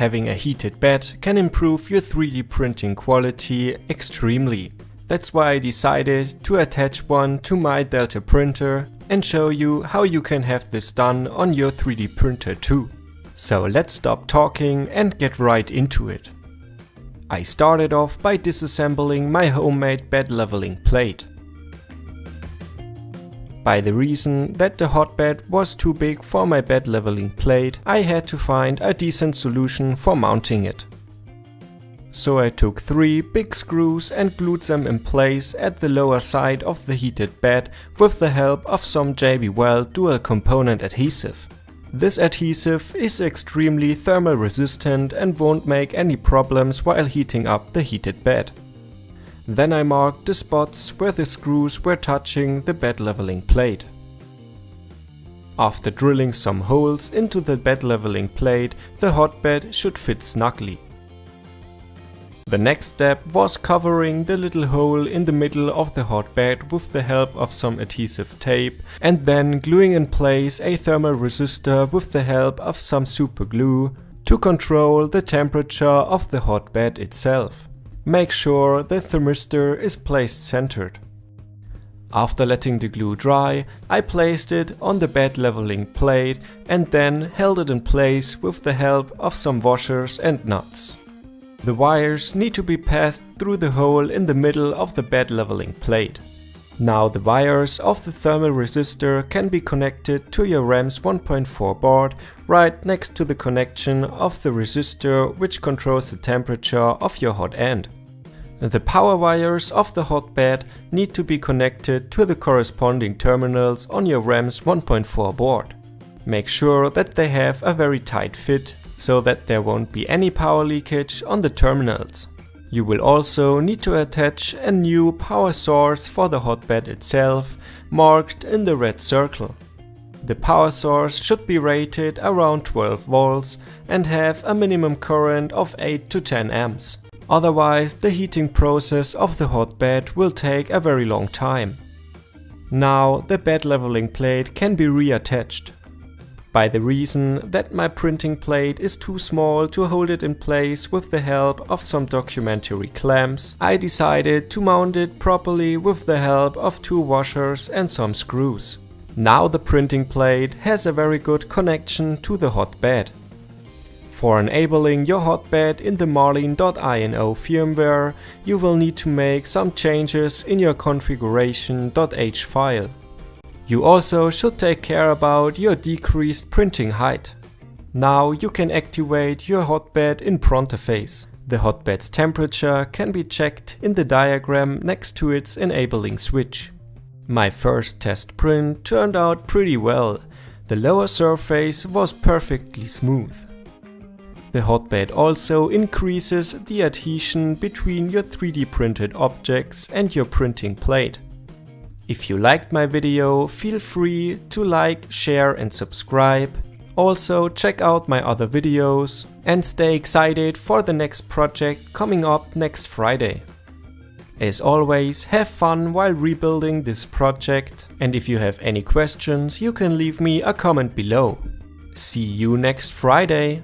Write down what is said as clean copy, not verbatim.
having a heated bed can improve your 3D printing quality extremely. That's why I decided to attach one to my Delta printer and show you how you can have this done on your 3D printer too. So let's stop talking and get right into it. I started off by disassembling my homemade bed leveling plate. By the reason that the hotbed was too big for my bed leveling plate, I had to find a decent solution for mounting it. So I took 3 big screws and glued them in place at the lower side of the heated bed with the help of some JB Weld dual component adhesive. This adhesive is extremely thermal resistant and won't make any problems while heating up the heated bed. Then I marked the spots where the screws were touching the bed leveling plate. After drilling some holes into the bed leveling plate, the hotbed should fit snugly. The next step was covering the little hole in the middle of the hotbed with the help of some adhesive tape and then gluing in place a thermal resistor with the help of some super glue to control the temperature of the hotbed itself. Make sure the thermistor is placed centered. After letting the glue dry, I placed it on the bed leveling plate and then held it in place with the help of some washers and nuts. The wires need to be passed through the hole in the middle of the bed leveling plate. Now the wires of the thermal resistor can be connected to your RAM's 1.4 board right next to the connection of the resistor which controls the temperature of your hot end. The power wires of the hotbed need to be connected to the corresponding terminals on your RAM's 1.4 board. Make sure that they have a very tight fit so that there won't be any power leakage on the terminals. You will also need to attach a new power source for the hotbed itself, marked in the red circle. The power source should be rated around 12 volts and have a minimum current of 8 to 10 amps. Otherwise, the heating process of the hotbed will take a very long time. Now the bed leveling plate can be reattached. By the reason that my printing plate is too small to hold it in place with the help of some documentary clamps, I decided to mount it properly with the help of 2 washers and some screws. Now the printing plate has a very good connection to the hotbed. For enabling your hotbed in the Marlin.ino firmware, you will need to make some changes in your configuration.h file. You also should take care about your decreased printing height. Now you can activate your hotbed in Pronterface. The hotbed's temperature can be checked in the diagram next to its enabling switch. My first test print turned out pretty well. The lower surface was perfectly smooth. The hotbed also increases the adhesion between your 3D printed objects and your printing plate. If you liked my video, feel free to like, share and subscribe. Also check out my other videos and stay excited for the next project coming up next Friday. As always, have fun while rebuilding this project, and if you have any questions, you can leave me a comment below. See you next Friday!